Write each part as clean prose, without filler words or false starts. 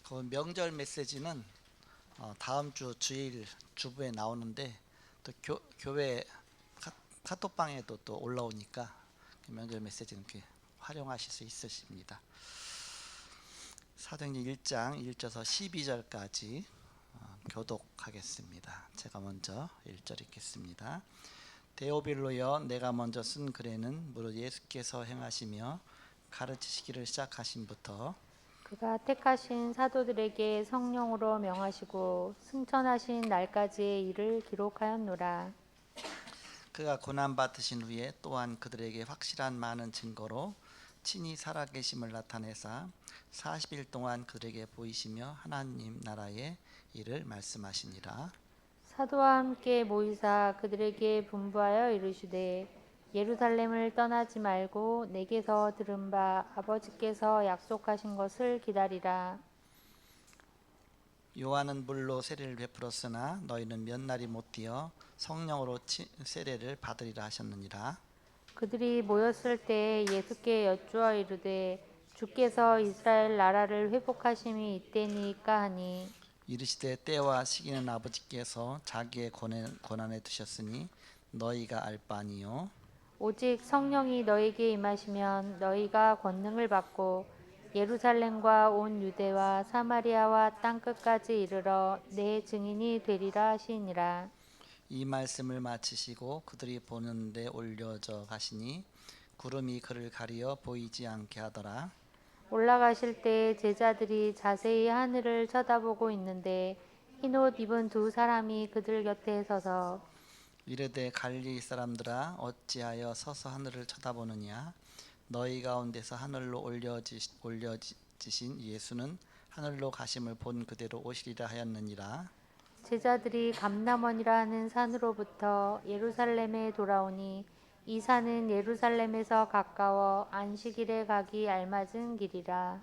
그 명절 메시지는 다음 주 주일 주부에 나오는데 또 교회 카톡방에도 또 올라오니까 그 명절 메시지는 이렇게 활용하실 수 있으십니다. 사도행전 1장 1절에서 12절까지 교독하겠습니다. 제가 먼저 1절 읽겠습니다. 데오빌로여, 내가 먼저 쓴 글에는 무릇 예수께서 행하시며 가르치시기를 시작하심부터 그가 택하신 사도들에게 성령으로 명하시고 승천하신 날까지의 일을 기록하였노라. 그가 고난받으신 후에 또한 그들에게 확실한 많은 증거로 친히 살아계심을 나타내사 40일 동안 그들에게 보이시며 하나님 나라의 일을 말씀하시니라. 사도와 함께 모이사 그들에게 분부하여 이르시되 예루살렘을 떠나지 말고 내게서 들은 바 아버지께서 약속하신 것을 기다리라. 요한은 물로 세례를 베풀었으나 너희는 몇 날이 못 되어 성령으로 세례를 받으리라 하셨느니라. 그들이 모였을 때 예수께 여쭈어 이르되 주께서 이스라엘 나라를 회복하심이 이때니까 하니 이르시되 때와 시기는 아버지께서 자기의 권한에 두셨으니 너희가 알 바 아니요 오직 성령이 너에게 임하시면 너희가 권능을 받고 예루살렘과 온 유대와 사마리아와 땅 끝까지 이르러 내 증인이 되리라 하시니라. 이 말씀을 마치시고 그들이 보는 데 올려져 가시니 구름이 그를 가리어 보이지 않게 하더라. 올라가실 때 제자들이 자세히 하늘을 쳐다보고 있는데 흰옷 입은 두 사람이 그들 곁에 서서 이르되 갈릴리 사람들아 어찌하여 서서 하늘을 쳐다보느냐 너희 가운데서 하늘로 올려지신 예수는 하늘로 가심을 본 그대로 오시리라 하였느니라. 제자들이 감람원이라 하는 산으로부터 예루살렘에 돌아오니 이 산은 예루살렘에서 가까워 안식일에 가기 알맞은 길이라.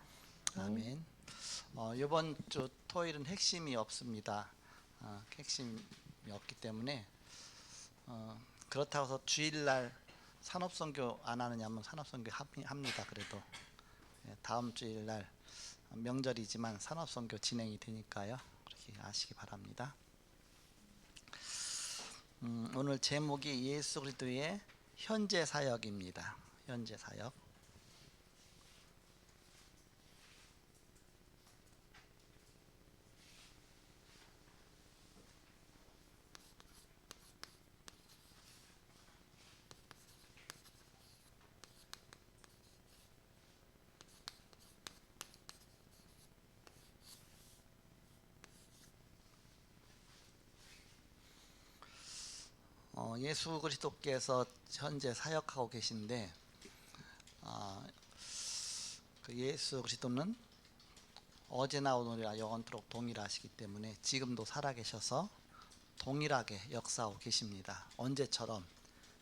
아멘. 이번 주 토요일은 핵심이 없습니다. 핵심이 없기 때문에 그렇다고 해서 주일날 산업선교 안 하느냐면 산업선교 합니다. 그래도 다음 주일날 명절이지만 산업선교 진행이 되니까요. 그렇게 아시기 바랍니다. 오늘 제목이 예수 그리스도의 현재 사역입니다. 현재 사역. 예수 그리스도께서 현재 사역하고 계신데 그 예수 그리스도는 어제나 오늘이나 영원토록 동일하시기 때문에 지금도 살아계셔서 동일하게 역사하고 계십니다. 언제처럼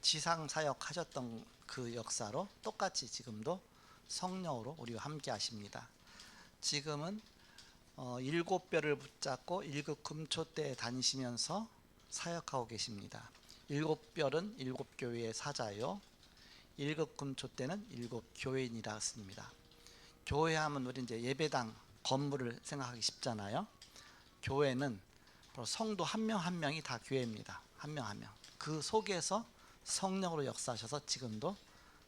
지상 사역하셨던 그 역사로 똑같이 지금도 성령으로 우리와 함께 하십니다. 지금은 일곱 뼈를 붙잡고 일곱 금초대에 다니시면서 사역하고 계십니다. 일곱 뼈는 일곱 교회의 사자요 일곱 금초대는 일곱 교회인이라 했습니다. 교회하면 우리 이제 예배당 건물을 생각하기 쉽잖아요. 교회는 바로 성도 한 명 한 명이 다 교회입니다. 한 명 한 명. 그 속에서 성령으로 역사하셔서 지금도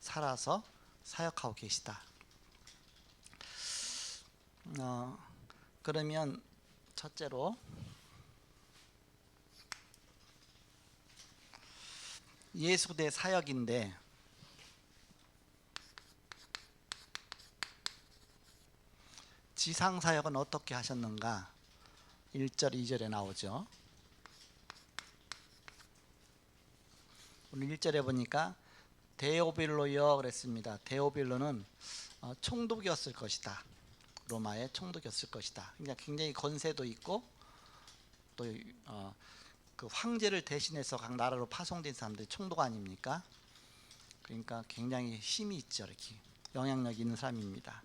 살아서 사역하고 계시다. 그러면 첫째로 예수의 사역인데 지상 사역은 어떻게 하셨는가? 1절 2절에 나오죠. 오늘 1절에 보니까 데오빌로여 그랬습니다. 데오빌로는 총독이었을 것이다. 로마의 총독이었을 것이다. 그러니까 굉장히 권세도 있고 또 그 황제를 대신해서 각 나라로 파송된 사람들이 총독 아닙니까? 그러니까 굉장히 힘이 있죠. 이렇게 영향력 있는 사람입니다.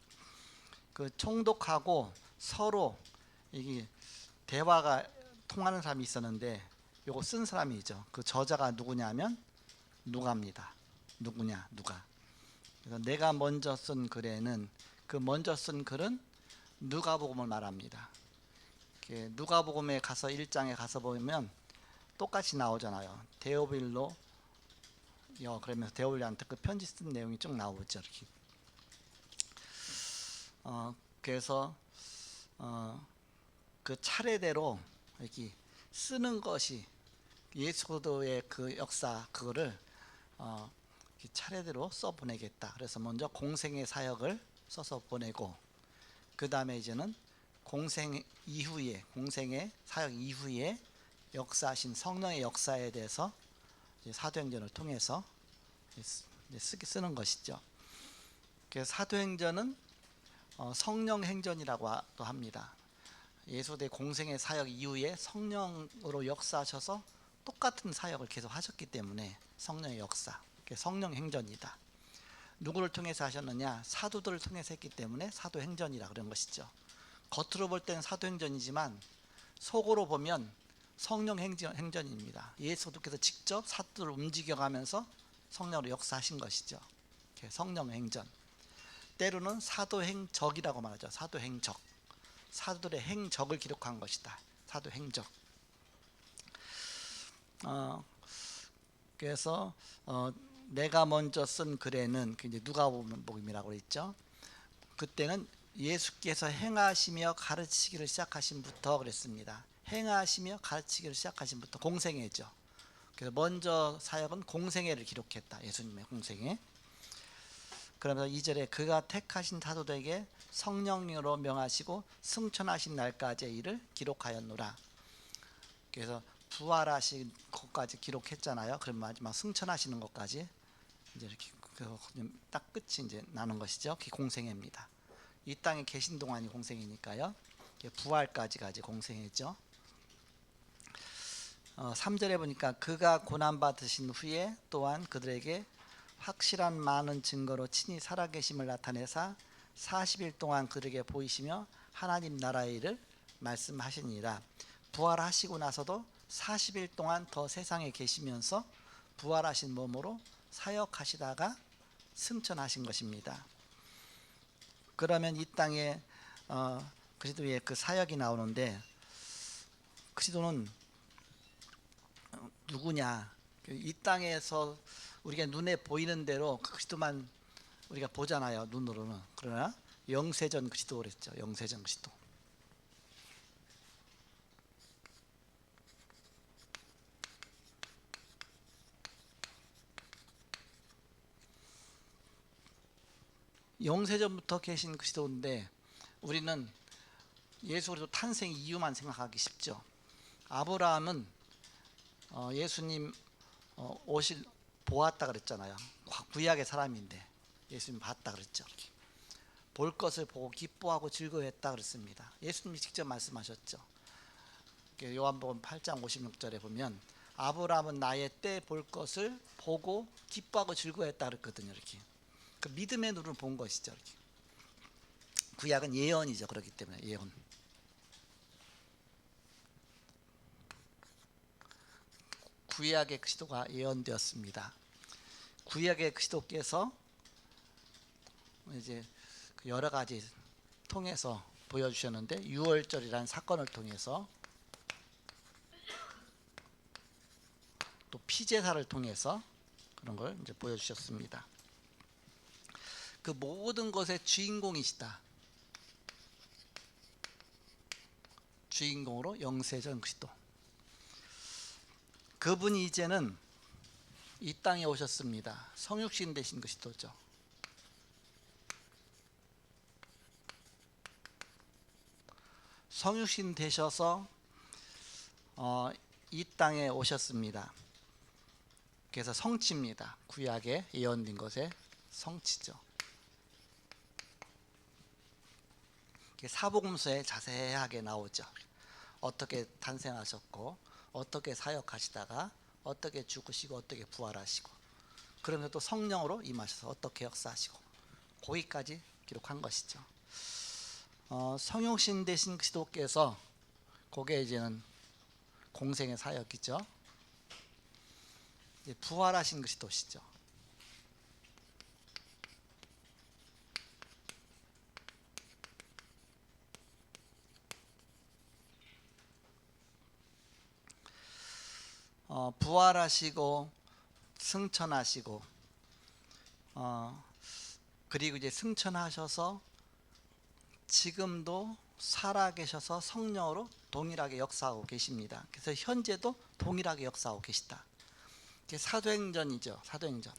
그 총독하고 서로 이게 대화가 통하는 사람이 있었는데 요거 쓴 사람이죠. 그 저자가 누구냐면 누가입니다. 누가. 그래서 내가 먼저 쓴 글에는 그 먼저 쓴 글은 누가복음을 말합니다. 누가복음에 가서 1장에 가서 보면 똑같이 나오잖아요. 데오빌로 그러면서 데오빌로한테 그 편지 쓴 내용이 쭉 나오죠. 이렇게. 그래서 그 차례대로 이렇게 쓰는 것이 예수도의 그 역사 그거를 이렇게 차례대로 써 보내겠다. 그래서 먼저 공생의 사역을 써서 보내고 그 다음에 이제는 공생의 사역 이후에 역사하신 성령의 역사에 대해서 사도행전을 통해서 쓰는 것이죠. 그래서 사도행전은 성령행전이라고 또 합니다. 예수의 공생의 사역 이후에 성령으로 역사하셔서 똑같은 사역을 계속 하셨기 때문에 성령의 역사, 성령행전이다. 누구를 통해서 하셨느냐? 사도들을 통해서 했기 때문에 사도행전이라 그런 것이죠. 겉으로 볼 때는 사도행전이지만 속으로 보면 성령행전입니다. 예수께서 직접 사도를 움직여가면서 성령으로 역사하신 것이죠. 성령행전. 때로는 사도행적이라고 말하죠. 사도행적. 사도들의 행적을 기록한 것이다. 사도행적. 그래서 내가 먼저 쓴 글에는 이제 누가복음이라고 했죠. 그때는 예수께서 행하시며 가르치기를 시작하신부터 그랬습니다. 행하시며 가르치기를 시작하신부터 공생애죠. 그래서 먼저 사역은 공생애를 기록했다. 예수님의 공생애. 그러면서 2절에 그가 택하신 사도들에게 성령으로 명하시고 승천하신 날까지의 일을 기록하였노라. 그래서 부활하신 것까지 기록했잖아요. 그럼 마지막 승천하시는 것까지 이제 이렇게 딱 끝이 이제 나는 것이죠. 그게 공생애입니다. 이 땅에 계신 동안이 공생애니까요. 부활까지가 이제 공생애죠. 3절에 보니까 그가 고난 받으신 후에 또한 그들에게 확실한 많은 증거로 친히 살아계심을 나타내사 40일 동안 그들에게 보이시며 하나님 나라의 일을 말씀하시니라. 부활하시고 나서도 40일 동안 더 세상에 계시면서 부활하신 몸으로 사역하시다가 승천하신 것입니다. 그러면 이 땅에 그리스도의 그 사역이 나오는데 그리스도는 누구냐? 이 땅에서 우리가 눈에 보이는 대로 그리스도만 우리가 보잖아요. 눈으로는. 그러나 영세전 그리스도 그랬죠. 영세전 그리스도. 영세전부터 계신 그리스도인데 우리는 예수 그리스도 탄생 이유만 생각하기 쉽죠. 아브라함은 예수님 오실 보았다 그랬잖아요. 구약의 사람인데 예수님 봤다 그랬죠. 이렇게. 볼 것을 보고 기뻐하고 즐거워했다 그랬습니다. 예수님이 직접 말씀하셨죠. 요한복음 8장 56절에 보면 아브라함은 나의 때 볼 것을 보고 기뻐하고 즐거워했다 그랬거든요. 이렇게. 그 믿음의 눈으로 본 것이죠. 이렇게. 구약은 예언이죠. 그렇기 때문에 예언. 구약의 그리스도가 예언되었습니다. 구약의 그리스도께서 이제 여러 가지 통해서 보여주셨는데 유월절이라는 사건을 통해서 또 피제사를 통해서 그런 걸 이제 보여주셨습니다. 그 모든 것의 주인공이시다. 주인공으로 영세전 그리스도. 그분이 이제는 이 땅에 오셨습니다. 성육신 되신 그리스도죠. 성육신 되셔서 이 땅에 오셨습니다. 그래서 성취입니다. 구약에 예언된 것의 성취죠. 사복음서에 자세하게 나오죠. 어떻게 탄생하셨고 어떻게 사역하시다가 어떻게 죽으시고 어떻게 부활하시고 그러면서 또 성령으로 임하셔서 어떻게 역사하시고 거기까지 기록한 것이죠. 성육신 되신 그리스도께서 그게 이제는 공생의 사역이죠. 이제 부활하신 그리스도시죠. 부활하시고 승천하시고 그리고 이제 승천하셔서 지금도 살아계셔서 성령으로 동일하게 역사하고 계십니다. 그래서 현재도 동일하게 역사하고 계시다. 이게 사도행전이죠. 사도행전.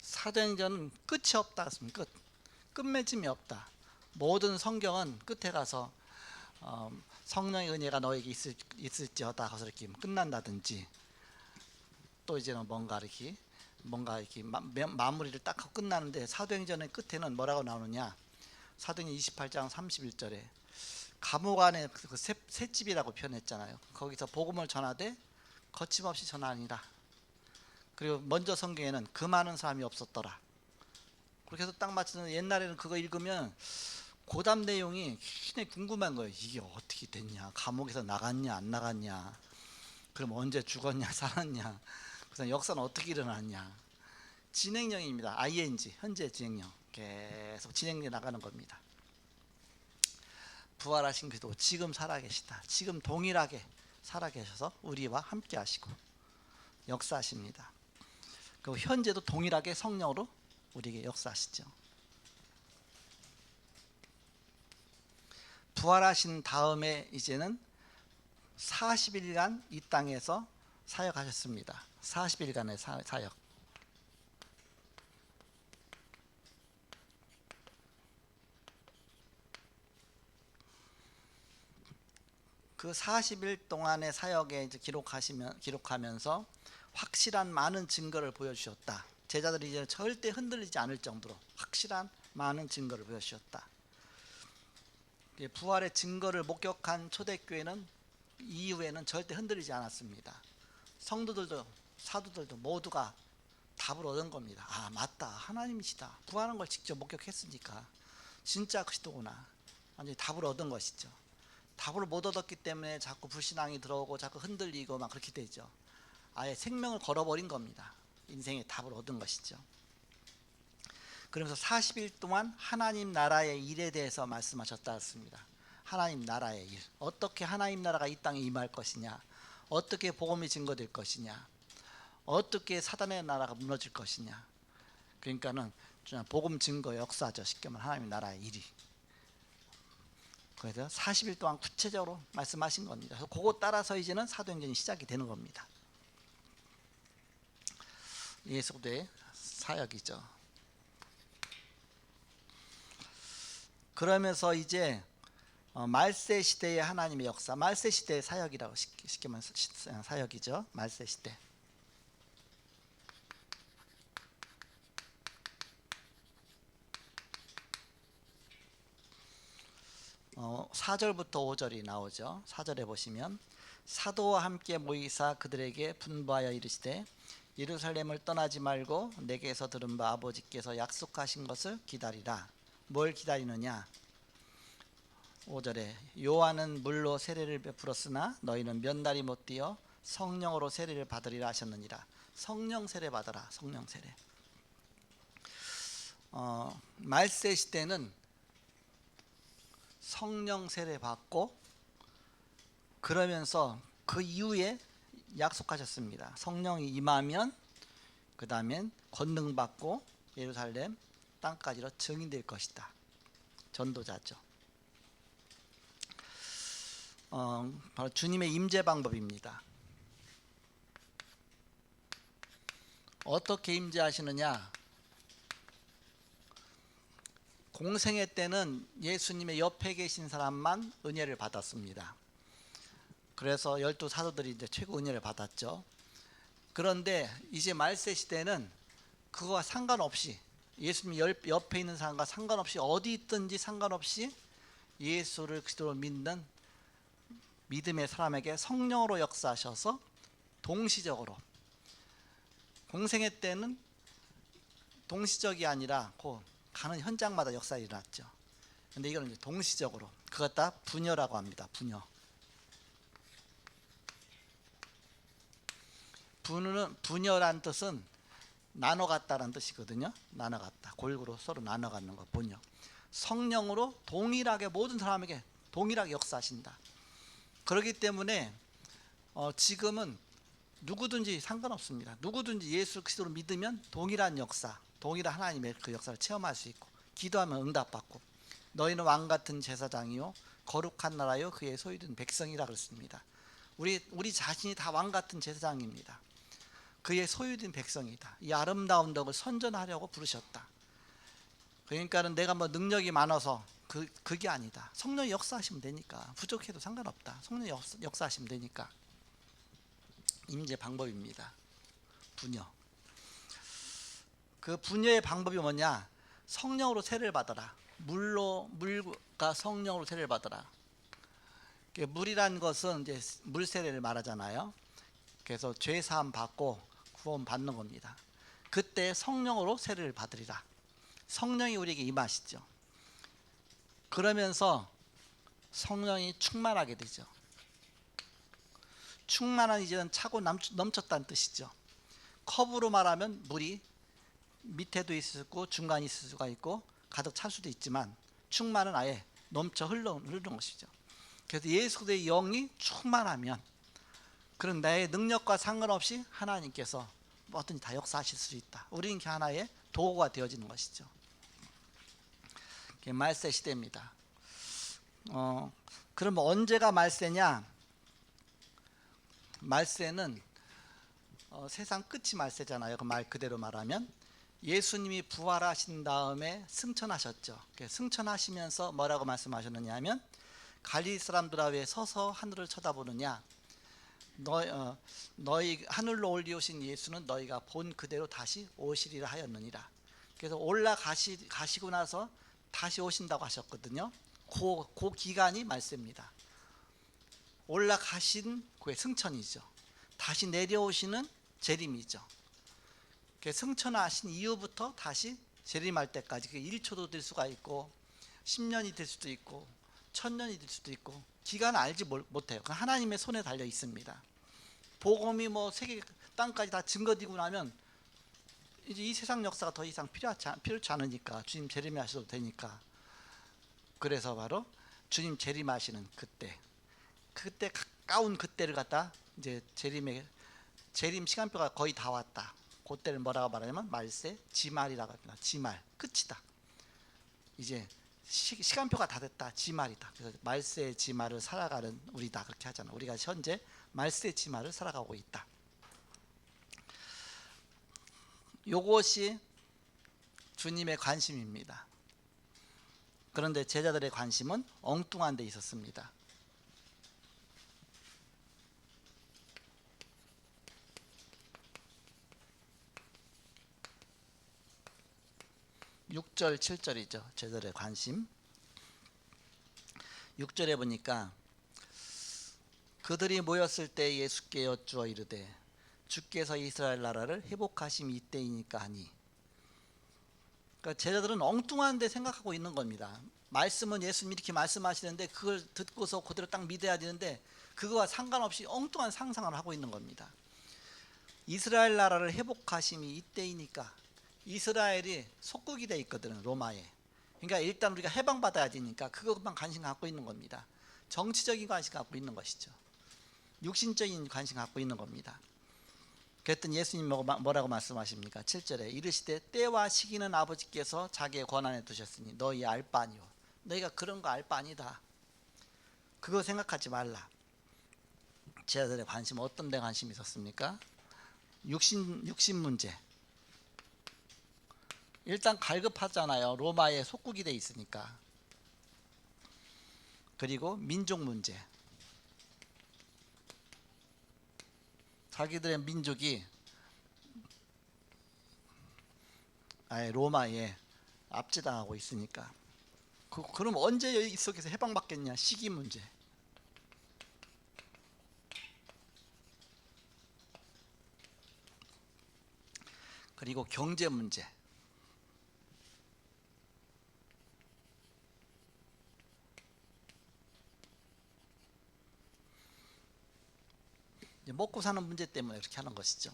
사도행전은 끝이 없다. 끝맺음이 없다. 모든 성경은 끝에 가서 성령의 은혜가 너에게 있을지어다 하서 이렇게 끝난다든지, 또 이제는 뭔가 이렇게 마무리를 딱 하고 끝나는데, 사도행전의 끝에는 뭐라고 나오느냐? 사도행전 28장 31절에 감옥 안에 그 셋집이라고 표현했잖아요. 거기서 복음을 전하되 거침없이 전하니라. 그리고 먼저 성경에는 그 많은 사람이 없었더라. 그렇게 해서 딱 맞추는, 옛날에는 그거 읽으면 고담 내용이 굉장히 궁금한 거예요. 이게 어떻게 됐냐? 감옥에서 나갔냐 안 나갔냐? 그럼 언제 죽었냐 살았냐? 그래서 역사는 어떻게 일어났냐? 진행형입니다. ing, 현재 진행형. 계속 진행해 나가는 겁니다. 부활하신 그리스도 지금 살아계시다. 지금 동일하게 살아계셔서 우리와 함께 하시고 역사하십니다. 그리고 현재도 동일하게 성령으로 우리에게 역사하시죠. 부활하신 다음에 이제는 40일간 이 땅에서 사역하셨습니다. 40일간의 사역. 그 40일 동안의 사역에 이제 기록하면서 확실한 많은 증거를 보여주셨다. 제자들이 이제 절대 흔들리지 않을 정도로 확실한 많은 증거를 보여주셨다. 부활의 증거를 목격한 초대교회는 이후에는 절대 흔들리지 않았습니다. 성도들도 사도들도 모두가 답을 얻은 겁니다. 아, 맞다, 하나님이시다. 부활한 걸 직접 목격했으니까 진짜 그리스도구나. 완전히 답을 얻은 것이죠. 답을 못 얻었기 때문에 자꾸 불신앙이 들어오고 자꾸 흔들리고 막 그렇게 되죠. 아예 생명을 걸어버린 겁니다. 인생의 답을 얻은 것이죠. 그러면서 40일 동안 하나님 나라의 일에 대해서 말씀하셨다 했습니다. 하나님 나라의 일, 어떻게 하나님 나라가 이 땅에 임할 것이냐, 어떻게 복음이 증거될 것이냐, 어떻게 사단의 나라가 무너질 것이냐. 그러니까는 복음 증거 역사죠. 쉽게 말하면 하나님 나라의 일이. 그래서 40일 동안 구체적으로 말씀하신 겁니다. 그래서 그거 따라서 이제는 사도행전이 시작이 되는 겁니다. 예수의 사역이죠. 그러면서 이제 말세 시대의 하나님의 역사, 말세 시대의 사역이라고 쉽게 말하면 사역이죠. 말세 시대. 어, 4절부터 5절이 나오죠. 4절에 보시면 사도와 함께 모이사 그들에게 분부하여 이르시되 예루살렘을 떠나지 말고 내게서 들은 바 아버지께서 약속하신 것을 기다리라. 뭘 기다리느냐? 5절에 요한은 물로 세례를 베풀었으나 너희는 몇 날이 못 되어 성령으로 세례를 받으리라 하셨느니라. 성령 세례 받아라. 성령 세례. 말세 시대는 성령 세례 받고 그러면서 그 이후에 약속하셨습니다. 성령이 임하면 그 다음엔 권능 받고 예루살렘 땅까지로 증인될 것이다. 전도자죠. 바로 주님의 임재 방법입니다. 어떻게 임재하시느냐? 공생애 때는 예수님의 옆에 계신 사람만 은혜를 받았습니다. 그래서 12 사도들이 이제 최고 은혜를 받았죠. 그런데 이제 말세 시대는 그거와 상관없이, 예수님 옆에 있는 사람과 상관없이, 어디 있든지 상관없이 예수를 그리스도로 믿는 믿음의 사람에게 성령으로 역사하셔서 동시적으로, 공생애 때는 동시적이 아니라 그 가는 현장마다 역사가 일어났죠. 근데 이거는 이제 동시적으로, 그것 다 분여라고 합니다. 분여. 분여란 뜻은 나눠갔다라는 뜻이거든요. 나눠갔다. 골고루 서로 나눠가는 거, 분여. 성령으로 동일하게 모든 사람에게 동일하게 역사하신다. 그렇기 때문에 지금은 누구든지 상관없습니다. 누구든지 예수 그리스도를 믿으면 동일한 역사, 동일한 하나님의 그 역사를 체험할 수 있고, 기도하면 응답받고, 너희는 왕 같은 제사장이요 거룩한 나라요 그의 소유된 백성이라 그랬습니다. 우리 자신이 다 왕 같은 제사장입니다. 그의 소유된 백성이다. 이 아름다운 덕을 선전하려고 부르셨다. 그러니까는 내가 뭐 능력이 많아서 그게 아니다. 성령이 역사하시면 되니까. 부족해도 상관없다. 성령이 역사하시면 되니까. 임재 방법입니다. 분여. 그 분여의 방법이 뭐냐? 성령으로 세례를 받아라. 물과 성령으로 세례를 받아라. 물이란 것은 이제 물 세례를 말하잖아요. 그래서 죄 사함 받고 구원 받는 겁니다. 그때 성령으로 세례를 받으리라. 성령이 우리에게 임하시죠. 그러면서 성령이 충만하게 되죠. 충만한 이제는 차고 넘쳤다는 뜻이죠. 컵으로 말하면 물이 밑에도 있을 수고 중간에 있을 수가 있고 가득 찰 수도 있지만, 충만은 아예 넘쳐 흐르는 것이죠. 그래서 예수 그리스도의 영이 충만하면, 그런 나의 능력과 상관없이 하나님께서 뭐든지 다 역사하실 수 있다. 우리는 그 하나의 도구가 되어지는 것이죠. 말세 시대입니다. 그럼 언제가 말세냐? 말세는 세상 끝이 말세잖아요. 그 말 그대로 말하면 예수님이 부활하신 다음에 승천하셨죠. 승천하시면서 뭐라고 말씀하셨느냐 하면, 갈릴리 사람들아 왜 서서 하늘을 쳐다보느냐, 너희 하늘로 올리오신 예수는 너희가 본 그대로 다시 오시리라 하였느니라. 그래서 올라가시고 나서 다시 오신다고 하셨거든요. 그 기간이 말세입니다. 올라가신 그의 승천이죠. 다시 내려오시는 재림이죠. 승천하신 이후부터 다시 재림할 때까지 1초도 될 수가 있고 10년이 될 수도 있고 1000년이 될 수도 있고, 기간을 알지 못해요. 하나님의 손에 달려 있습니다. 복음이 뭐 세계 땅까지 다 증거되고 나면 이제 이 세상 역사가 더 이상 필요치 않으니까 주님 재림하셔도 되니까. 그래서 바로 주님 재림하시는 그때 가까운 그때를 갖다 이제 재림 시간표가 거의 다 왔다. 그때를 뭐라고 말하냐면 말세 지말이라고 합니다. 지말 끝이다. 이제 시간표가 다 됐다. 지말이다. 그래서 말세 지말을 살아가는 우리다, 그렇게 하잖아. 우리가 현재 말세 지말을 살아가고 있다. 요것이 주님의 관심입니다. 그런데 제자들의 관심은 엉뚱한 데 있었습니다. 6절 7절이죠. 제자들의 관심. 6절에 보니까 그들이 모였을 때 예수께 여쭈어 이르되 주께서 이스라엘 나라를 회복하심이 이때이니까 하니. 그러니까 제자들은 엉뚱한 데 생각하고 있는 겁니다. 말씀은 예수님이 이렇게 말씀하시는데 그걸 듣고서 그대로 딱 믿어야 되는데, 그거와 상관없이 엉뚱한 상상을 하고 있는 겁니다. 이스라엘 나라를 회복하심이 이때이니까, 이스라엘이 속국이 돼 있거든요, 로마에. 그러니까 일단 우리가 해방받아야 되니까 그것만 관심 갖고 있는 겁니다. 정치적인 관심 갖고 있는 것이죠. 육신적인 관심 갖고 있는 겁니다. 그랬더니 예수님 뭐라고 말씀하십니까? 7절에 이르시되 때와 시기는 아버지께서 자기의 권한에 두셨으니 너희 알 바 아니오. 너희가 그런 거 알 바 아니다. 그거 생각하지 말라. 제자들의 관심은 어떤 데 관심이 있었습니까? 육신 문제. 일단 갈급하잖아요. 로마의 속국이 돼 있으니까. 그리고 민족 문제. 자기들의 민족이 아예 로마에 압제당하고 있으니까. 그럼 언제 이 속에서 해방받겠냐? 시기 문제. 그리고 경제 문제. 먹고 사는 문제 때문에 그렇게 하는 것이죠.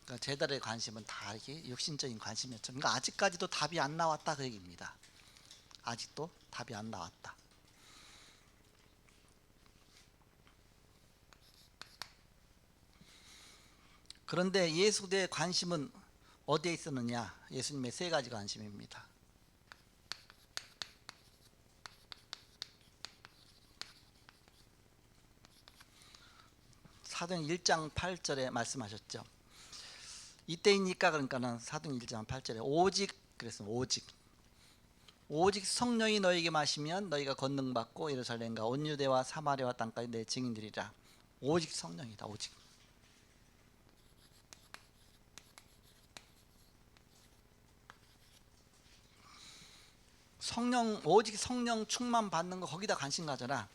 그러니까 제자들의 관심은 다 이게 육신적인 관심이었죠. 그러니까 아직까지도 답이 안 나왔다, 그 얘기입니다. 아직도 답이 안 나왔다. 그런데 예수의 관심은 어디에 있었느냐? 예수님의 세 가지 관심입니다. 사도행 1장 8절에 말씀하셨죠. 이때이니까, 그러니까는 사도행 1장 8절에 오직, 그랬습니다. 오직 성령이 너에게 마시면 너희가 권능 받고 예루살렘과 온 유대와 사마리아와 땅까지 내 증인들이라. 오직 성령이다. 오직. 오직 성령 충만 받는 거, 거기다 관심 가져라.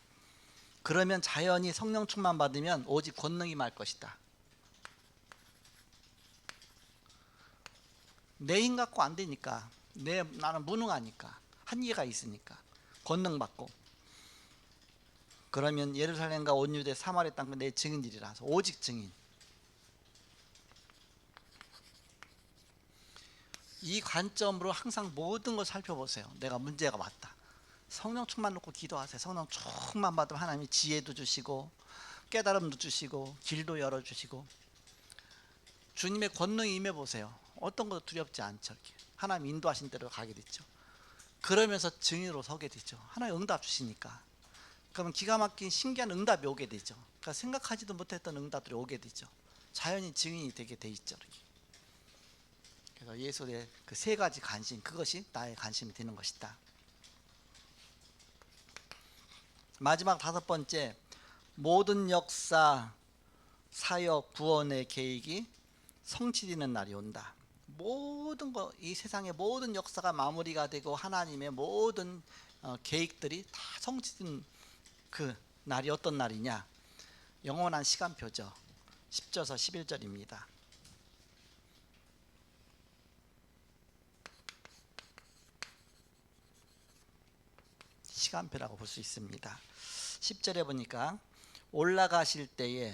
그러면 자연히 성령 충만 받으면 오직 권능이 말 것이다. 내 힘 갖고 안 되니까, 나는 무능하니까, 한계가 있으니까 권능 받고, 그러면 예루살렘과 온 유대 사마리아 땅 내 증인들이라서 오직 증인. 이 관점으로 항상 모든 걸 살펴보세요. 내가 문제가 맞다. 성령 충만 놓고 기도하세요. 성령 충만 받으면 하나님이 지혜도 주시고 깨달음도 주시고 길도 열어주시고, 주님의 권능이 임해보세요. 어떤 것도 두렵지 않죠. 이렇게 하나님 인도하신 대로 가게 되죠. 그러면서 증인으로 서게 되죠. 하나님 응답 주시니까. 그러면 기가 막힌 신기한 응답이 오게 되죠. 그러니까 생각하지도 못했던 응답들이 오게 되죠. 자연히 증인이 되게 돼 있죠. 이렇게. 그래서 예수의 그 세 가지 관심, 그것이 나의 관심이 되는 것이다. 마지막 다섯 번째, 모든 역사, 사역, 구원의 계획이 성취되는 날이 온다. 모든 것, 이 세상의 모든 역사가 마무리가 되고 하나님의 모든 계획들이 다 성취된 그 날이 어떤 날이냐? 영원한 시간표죠. 10절에서 11절입니다. 시간표라고 볼 수 있습니다. 10절에 보니까 올라가실 때에,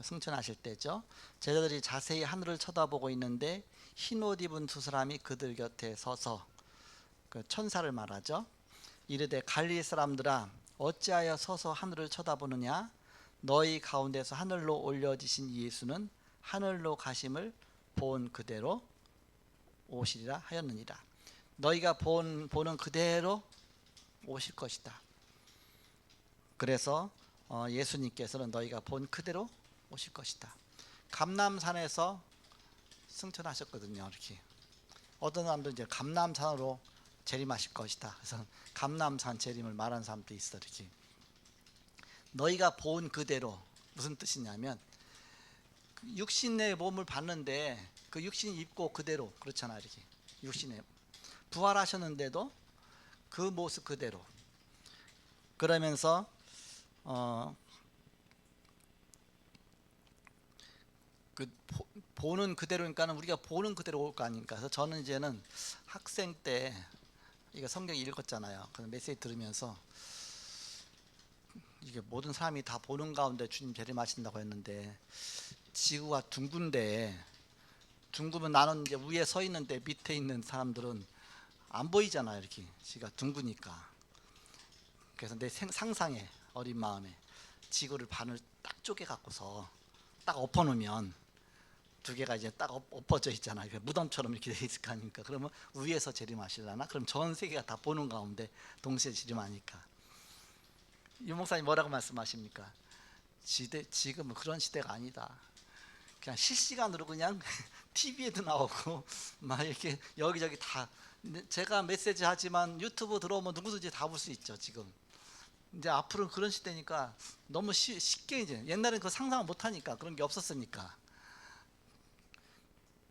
승천하실 때죠. 제자들이 자세히 하늘을 쳐다보고 있는데 흰 옷 입은 두 사람이 그들 곁에 서서, 그 천사를 말하죠. 이르되 갈릴리 사람들아, 어찌하여 서서 하늘을 쳐다보느냐? 너희 가운데서 하늘로 올려지신 예수는 하늘로 가심을 본 그대로 오시리라 하였느니라. 너희가 보는 그대로 오실 것이다. 그래서 예수님께서는 너희가 본 그대로 오실 것이다. 감람산에서 승천하셨거든요. 이렇게 어떤 사람도 이제 감람산으로 재림하실 것이다. 그래서 감람산 재림을 말하는 사람도 있어. 이렇게 너희가 본 그대로, 무슨 뜻이냐면 육신의 몸을 봤는데 그 육신 입고 그대로, 그렇잖아. 이렇게 육신에 부활하셨는데도 그 모습 그대로. 그러면서 그 보는 그대로니까는 우리가 보는 그대로 올 거 아닙니까? 그래서 저는 이제는 학생 때 이거 성경 읽었잖아요. 그 메시지 들으면서 이게 모든 사람이 다 보는 가운데 주님 재림하신다고 했는데, 지구가 둥근데, 둥그면 나는 이제 위에 서 있는데 밑에 있는 사람들은 안 보이잖아요. 이렇게 지가 둥그니까. 그래서 내 상상에, 어린 마음에 지구를 반을 딱 쪼개 갖고서 딱 엎어놓으면 두 개가 이제 딱 엎어져 있잖아요. 무덤처럼 이렇게 돼 있을 거 아닙니까? 그러면 위에서 재림하시려나? 그럼 전 세계가 다 보는 가운데 동시에 재림하니까. 유 목사님 뭐라고 말씀하십니까? 지금은 그런 시대가 아니다. 그냥 실시간으로 그냥 TV에도 나오고 막 이렇게 여기저기 다, 제가 메시지 하지만 유튜브 들어오면 누구든지 다 볼 수 있죠. 지금 이제 앞으로는 그런 시대니까 너무 쉽게, 이제 옛날에는 그 상상을 못하니까, 그런 게 없었으니까.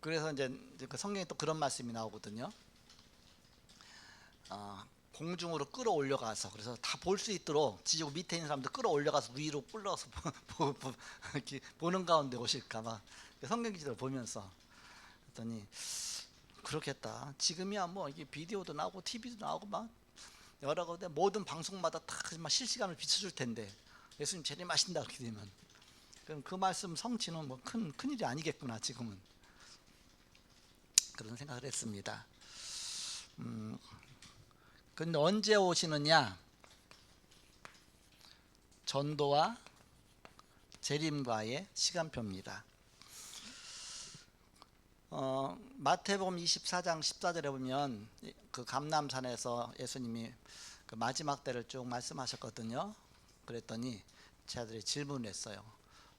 그래서 이제 그 성경에 또 그런 말씀이 나오거든요. 공중으로 끌어올려가서, 그래서 다 볼 수 있도록 지구 밑에 있는 사람들 끌어올려가서 위로 끌어서 이렇게 보는 가운데 오실까봐 성경 기사를 보면서 했더니, 그렇겠다. 지금이야 뭐 이게 비디오도 나오고 TV도 나오고 막 여러 군데 모든 방송마다 다 실시간을 비춰줄 텐데 예수님 재림하신다 그렇게 되면, 그럼 그 말씀 성취는 뭐 큰 일이 아니겠구나 지금은. 그런 생각을 했습니다. 근데 언제 오시느냐? 전도와 재림과의 시간표입니다. 마태복음 24장 14절에 보면 그 감람산에서 예수님이 그 마지막 때를 쭉 말씀하셨거든요. 그랬더니 제자들이 질문을 했어요.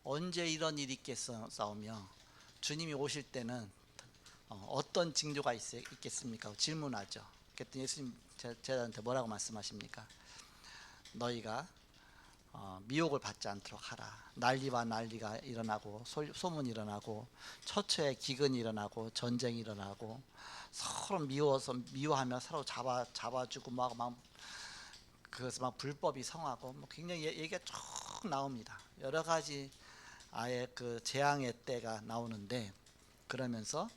언제 이런 일이 있겠사오며 주님이 오실 때는 어떤 징조가 있겠습니까? 질문하죠. 그랬더니 예수님 제자들한테 뭐라고 말씀하십니까? 너희가 미혹을 받지 않도록 하라. 난리와 난리가 일어나고 소문이 일어나고 처처에 기근이 일어나고 전쟁이 일어나고 서로 미워하며 서로 잡아주고 막 그것을 막 불법이 성하고 뭐 굉장히 얘기가 쭉 나옵니다. 여러 가지 아예 그 재앙의 때가 나오는데, 그러면서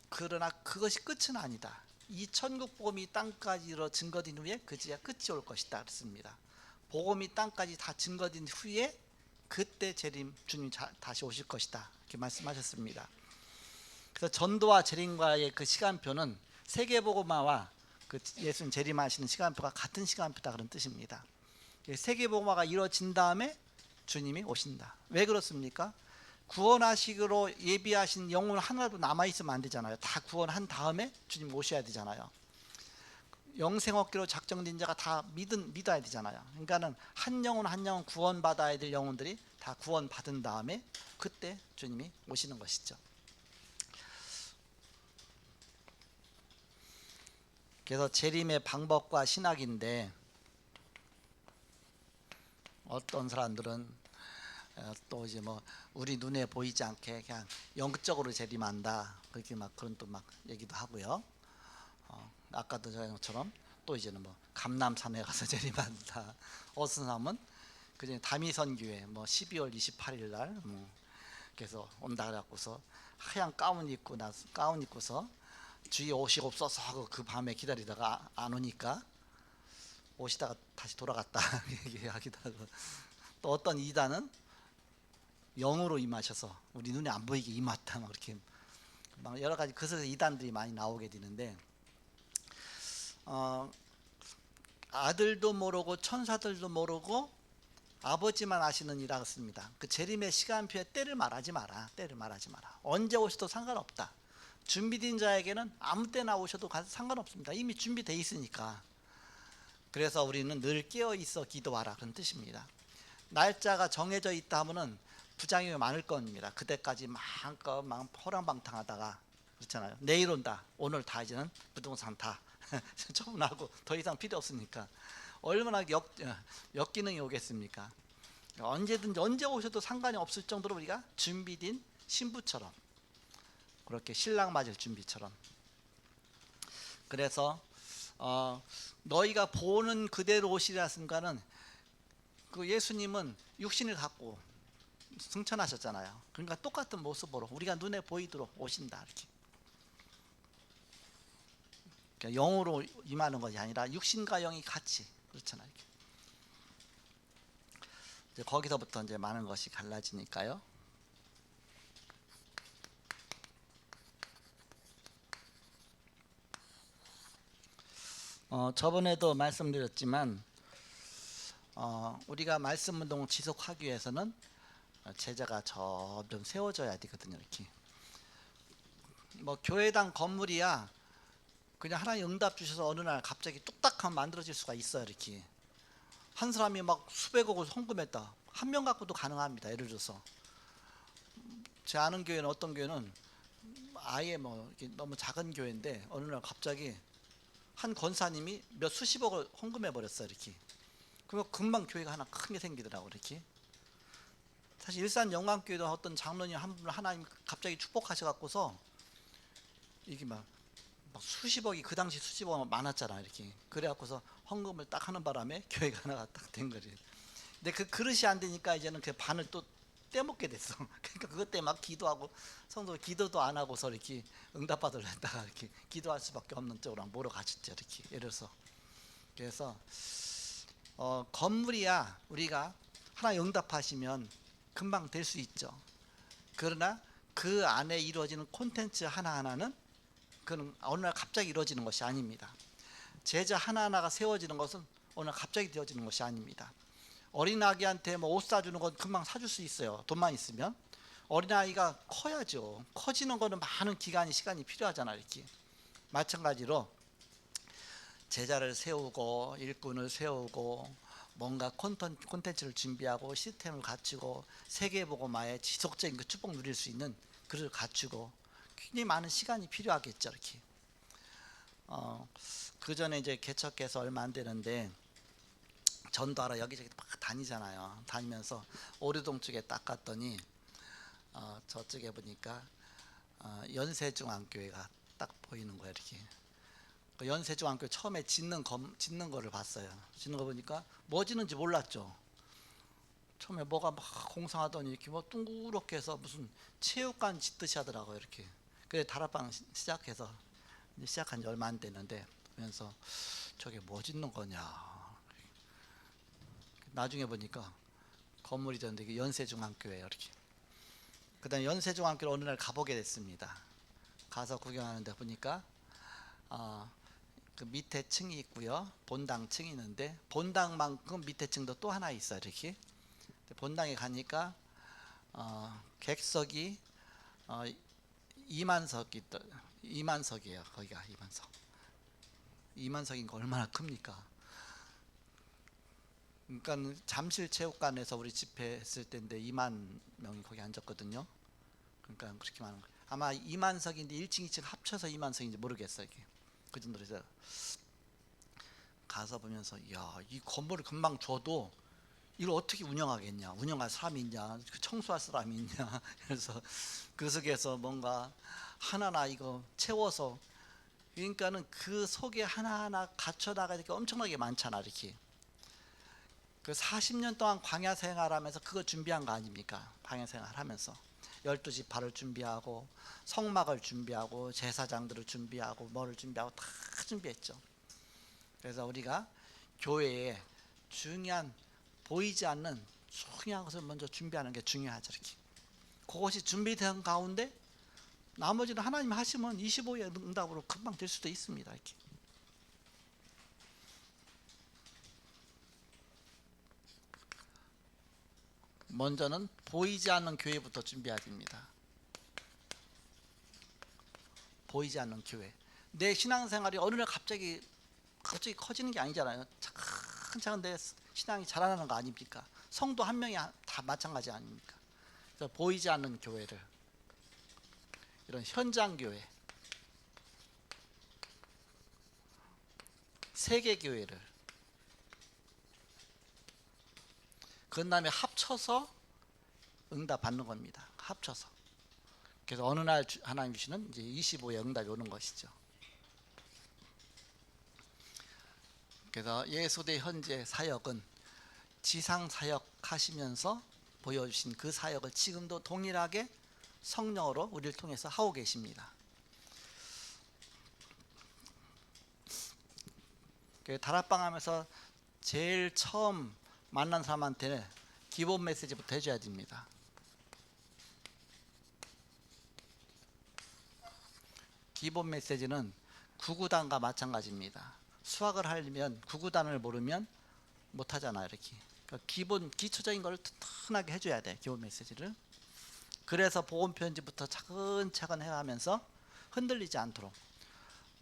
그러나 그것이 끝은 아니다. 이 천국 복음이 땅까지 이르러 증거된 후에 그제야 끝이 올 것이다 그랬습니다. 복음이 땅까지 다 증거된 후에 그때 재림 주님 다시 오실 것이다 이렇게 말씀하셨습니다. 그래서 전도와 재림과의 그 시간표는 세계복음화와 그 예수님 재림하시는 시간표가 같은 시간표다 그런 뜻입니다. 세계복음화가 이루어진 다음에 주님이 오신다. 왜 그렇습니까? 구원하시기로 예비하신 영혼 하나도 남아있으면 안 되잖아요. 다 구원한 다음에 주님 오셔야 되잖아요. 영생 얻기로 작정된 자가 다 믿어야 되잖아요. 그러니까는 한 영혼 한 영혼 구원받아야 될 영혼들이 다 구원받은 다음에 그때 주님이 오시는 것이죠. 그래서 재림의 방법과 신학인데, 어떤 사람들은 또 이제 뭐 우리 눈에 보이지 않게 그냥 영적으로 재림한다 그렇게 막 그런 또 막 얘기도 하고요. 아까도 저처럼 또 이제는 뭐 감람산에 가서 재림한다. 어떤 사람은 그냥 다미선 교회 뭐 12월 28일 날 그래서 온다 그래갖고서 하얀 가운 입고서 주의 오시옵소서 하고 그 밤에 기다리다가 안 오니까 오시다가 다시 돌아갔다 얘기하기도 하고, 또 어떤 이단은 영으로 임하셔서 우리 눈에 안 보이게 임했다 막 이렇게 막 여러 가지 그래서 이단들이 많이 나오게 되는데, 아들도 모르고 천사들도 모르고 아버지만 아시느니라 했습니다. 그 재림의 시간표에 때를 말하지 마라. 언제 오셔도 상관없다. 준비된 자에게는 아무 때나 오셔도 상관없습니다. 이미 준비되어 있으니까. 그래서 우리는 늘 깨어 있어 기도하라 그런 뜻입니다. 날짜가 정해져 있다 하면은 부작용이 많을 겁니다. 그때까지 마음껏 호랑방탕하다가 그렇잖아요. 내일 온다. 오늘 다 이제는 부동산 다 처분하고 더 이상 필요 없으니까 얼마나 역기능이 오겠습니까? 언제든지 언제 오셔도 상관이 없을 정도로 우리가 준비된 신부처럼, 그렇게 신랑 맞을 준비처럼. 그래서 너희가 보는 그대로 오시리라 순간은 그 예수님은 육신을 갖고 승천하셨잖아요. 그러니까 똑같은 모습으로 우리가 눈에 보이도록 오신다 이렇게. 그러니까 영으로 임하는 것이 아니라 육신과 영이 같이 그렇잖아요. 이렇게. 이제 거기서부터 이제 많은 것이 갈라지니까요. 저번에도 말씀드렸지만 우리가 말씀 운동을 지속하기 위해서는 제자가 점점 세워져야 되거든요. 이렇게 뭐 교회당 건물이야 그냥 하나님 응답 주셔서 어느 날 갑자기 뚝딱하면 만들어질 수가 있어요. 이렇게 한 사람이 막 수백억을 헌금했다. 한 명 갖고도 가능합니다. 예를 들어서 제 아는 교회는 어떤 교회는 아예 뭐 너무 작은 교회인데 어느 날 갑자기 한 권사님이 몇 수십억을 헌금해 버렸어요. 이렇게 그러면 금방 교회가 하나 큰 게 생기더라고. 이렇게 사실 일산 영광교회도 어떤 장로님 한 분 하나님 갑자기 축복하셔갖고서 이게 막 수십억이 그 당시 수십억 많았잖아. 이렇게 그래갖고서 헌금을 딱 하는 바람에 교회가 하나가 딱 된 거지. 근데 그 그릇이 안 되니까 이제는 그 반을 또 떼먹게 됐어. 그러니까 그것 때문에 막 기도하고 성도 기도도 안 하고서 이렇게 응답받으려 했다가 이렇게 기도할 수밖에 없는 쪽으로 몰아가셨죠. 이렇게 예를 들어서. 그래서 건물이야 우리가 하나 응답하시면 금방 될 수 있죠. 그러나 그 안에 이루어지는 콘텐츠 하나하나는 그는 어느 날 갑자기 이루어지는 것이 아닙니다. 제자 하나하나가 세워지는 것은 어느 날 갑자기 되어지는 것이 아닙니다. 어린아기한테 뭐 옷 사주는 건 금방 사줄 수 있어요. 돈만 있으면. 어린아이가 커야죠. 커지는 거는 많은 시간이 필요하잖아요. 이렇게 마찬가지로 제자를 세우고 일꾼을 세우고 뭔가 콘텐츠를 준비하고 시스템을 갖추고 세계보고마의 지속적인 그 축복 누릴 수 있는 그를 갖추고 굉장히 많은 시간이 필요하겠죠. 이렇게 그 전에 이제 개척해서 얼마 안 되는데 전도하러 여기저기 막 다니잖아요. 다니면서 오류동 쪽에 딱 갔더니 저쪽에 보니까 연세중앙교회가 딱 보이는 거예요. 이렇게 그 연세중앙교회 처음에 짓는 거를 봤어요. 짓는 거 보니까 뭐 짓는지 몰랐죠. 처음에 뭐가 막 공사하더니 이렇게 뭐 둥그렇게 해서 무슨 체육관 짓듯이 하더라고요. 이렇게 그래 다락방 시작해서 이제 시작한 지 얼마 안 됐는데 보면서 저게 뭐 짓는 거냐. 나중에 보니까 건물이 졌는데 이게 연세중앙교회예요. 이렇게 그다음에 연세중앙교회 어느 날 가보게 됐습니다. 가서 구경하는데 보니까 그 밑에 층이 있고요. 본당 층이 있는데 본당만큼 밑에 층도 또 하나 있어요. 이렇게 본당에 가니까 객석이 2만석이에요. 거기가 2만석인 거 얼마나 큽니까? 그러니까 잠실체육관에서 우리 집회했을 때인데 2만 명이 거기 앉았거든요. 그러니까 그렇게 많은 거. 아마 2만석인데 1층, 2층 합쳐서 2만석인지 모르겠어요. 이게 그 정도로 해서 가서 보면서 이 건물을 금방 줘도 이걸 어떻게 운영하겠냐, 운영할 사람이 있냐, 청소할 사람이 있냐. 그래서 그 속에서 뭔가 하나하나 이거 채워서, 그러니까는 그 속에 하나하나 갖춰 나가야 될 게 엄청나게 많잖아. 이렇게 그 40년 동안 광야 생활하면서 그거 준비한 거 아닙니까? 광야 생활하면서 12지파를 준비하고 성막을 준비하고 제사장들을 준비하고 뭐를 준비하고 다 준비했죠. 그래서 우리가 교회에 중요한 보이지 않는 중요한 것을 먼저 준비하는 게 중요하죠. 이렇게 그것이 준비된 가운데 나머지는 하나님 하시면 25의 응답으로 금방 될 수도 있습니다. 이렇게 먼저는 보이지 않는 교회부터 준비해야 됩니다. 보이지 않는 교회. 내 신앙생활이 어느 날 갑자기 커지는 게 아니잖아요. 차근차근 내 신앙이 자라나는 거 아닙니까? 성도 한 명이 다 마찬가지 아닙니까? 그래서 보이지 않는 교회를, 이런 현장 교회, 세계 교회를, 그 다음에 합쳐서 응답 받는 겁니다. 합쳐서. 그래서 어느 날 하나님 주시는 이제 25의 응답이 오는 것이죠. 그래서 예수대 현재 사역은 지상 사역 하시면서 보여주신 그 사역을 지금도 동일하게 성령으로 우리를 통해서 하고 계십니다. 다락방 하면서 제일 처음 만난 사람한테는 기본 메시지부터 해줘야 됩니다. 기본 메시지는 구구단과 마찬가지입니다. 수학을 하려면 구구단을 모르면 못하잖아요. 이렇게 그러니까 기본 기초적인 걸 튼튼하게 해줘야 돼. 기본 메시지를. 그래서 복음 편지부터 차근차근 해가면서 흔들리지 않도록,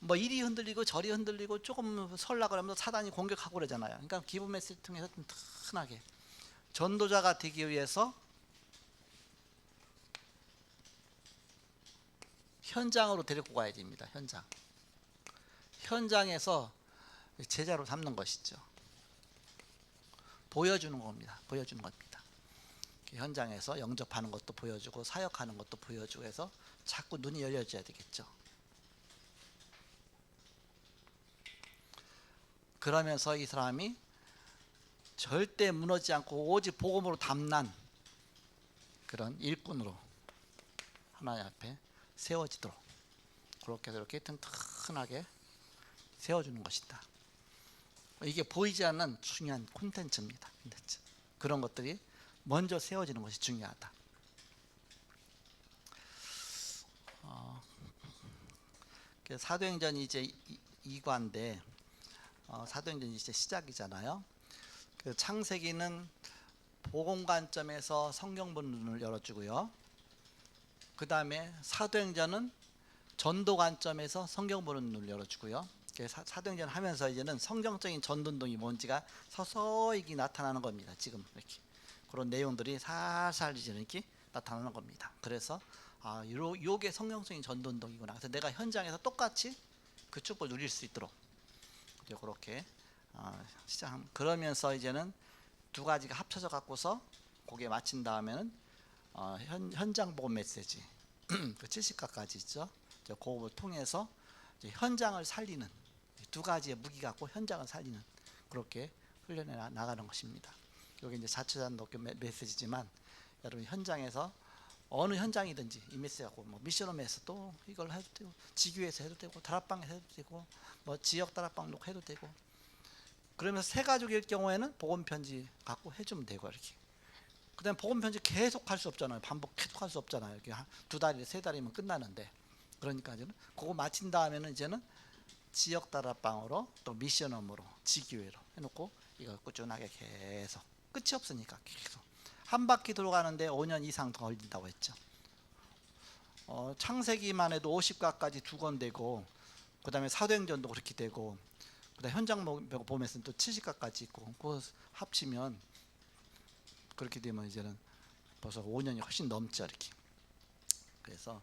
뭐 이리 흔들리고 저리 흔들리고 조금 설라 그러면 사단이 공격하고 그러잖아요. 그러니까 기본 메시지 통해서 튼튼하게 전도자가 되기 위해서 현장으로 데리고 가야 됩니다. 현장에서 제자로 삼는 것이죠. 보여주는 겁니다. 현장에서 영접하는 것도 보여주고 사역하는 것도 보여주고 해서 자꾸 눈이 열려져야 되겠죠. 그러면서 이 사람이 절대 무너지지 않고 오직 복음으로 담난 그런 일꾼으로 하나님 앞에 세워지도록 그렇게 이렇게 튼튼하게 세워주는 것이다. 이게 보이지 않는 중요한 콘텐츠입니다. 그런 것들이 먼저 세워지는 것이 중요하다. 사도행전이 이제 2과인데 사도행전이 이제 시작이잖아요. 창세기는 복음 관점에서 성경 본문을 열어주고요. 그 다음에 사도행전은 전도 관점에서 성경 보는 눈을 열어주고요. 사도행전 하면서 이제는 성경적인 전도운동이 뭔지가 서서히 나타나는 겁니다. 지금 이렇게 그런 내용들이 살살 이제 이렇게 나타나는 겁니다. 그래서 요게 성경적인 전도운동이구나. 그래서 내가 현장에서 똑같이 그 축복을 누릴 수 있도록 그렇게 시작. 그러면서 이제는 두 가지가 합쳐져 갖고서 거기에 마친 다음에는 현장 보험 메시지 그 70가까지 있죠. 그걸 통해서 이제 현장을 살리는 두 가지의 무기 갖고 현장을 살리는 그렇게 훈련해 나가는 것입니다. 여기 이제 자처전도 메시지지만 여러분 현장에서 어느 현장이든지 이 메시지가 뭐 미션홈에서 또 이걸 해도 되고 지교에서 해도 되고 다락방에서 해도 되고 뭐 지역 다락방 놓고 해도 되고 그러면서 세 가족일 경우에는 복음 편지 갖고 해주면 되고 이렇게. 그다음 복음 편지 계속 할 수 없잖아요. 반복 계속 할 수 없잖아요. 이렇게 두 달이 세 달이면 끝나는데 그러니까 이제는 그거 마친 다음에는 이제는 지역 다락방으로 또 미션홈으로 지교회로 해놓고 이걸 꾸준하게 계속 끝이 없으니까 계속 한 바퀴 돌아가는데 5년 이상 더 걸린다고 했죠. 창세기만 해도 50가까지 두 권 되고 그 다음에 사도행전도 그렇게 되고 그다음 현장 보면서 또 70가까지 있고 그거 합치면 그렇게 되면 이제는 벌써 5년이 훨씬 넘죠 이렇게. 그래서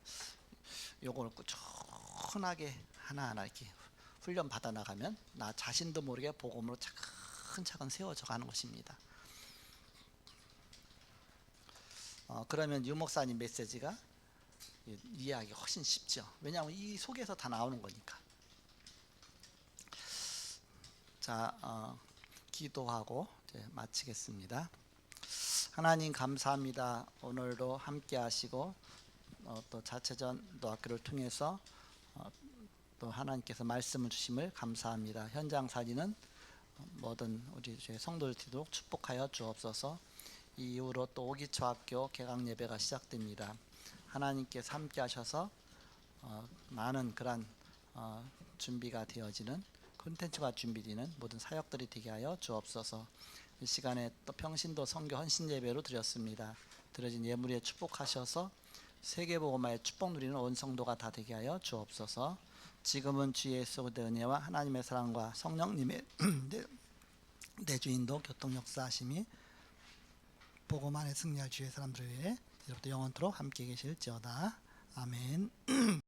요걸 꾸준하게 하나하나 이렇게 훈련 받아 나가면 나 자신도 모르게 복음으로 차근차근 세워져 가는 것입니다. 그러면 유 목사님 메시지가 이해하기 훨씬 쉽죠. 왜냐하면 이 속에서 다 나오는 거니까. 자, 기도하고 이제 마치겠습니다. 하나님 감사합니다. 오늘도 함께 하시고 또 자체전도 학교를 통해서 또 하나님께서 말씀을 주심을 감사합니다. 현장 사진은 모든 우리 성도들 되도록 축복하여 주옵소서. 이후로 또 오기초학교 개강 예배가 시작됩니다. 하나님께서 함께 하셔서 많은 그런 준비가 되어지는 콘텐츠가 준비되는 모든 사역들이 되게 하여 주옵소서. 이 시간에 또 평신도 선교 헌신 예배로 드렸습니다. 드려진 예물에 축복하셔서 세계복음화의 축복 누리는 온 성도가 다 되게 하여 주옵소서. 지금은 주 예수 그리스도의 은혜와 하나님의 사랑과 성령님의 내주인도 교통 역사하심이 복음 안에 승리할 주의 사람들을 위해 이제부터 영원토록 함께 계실지어다. 아멘.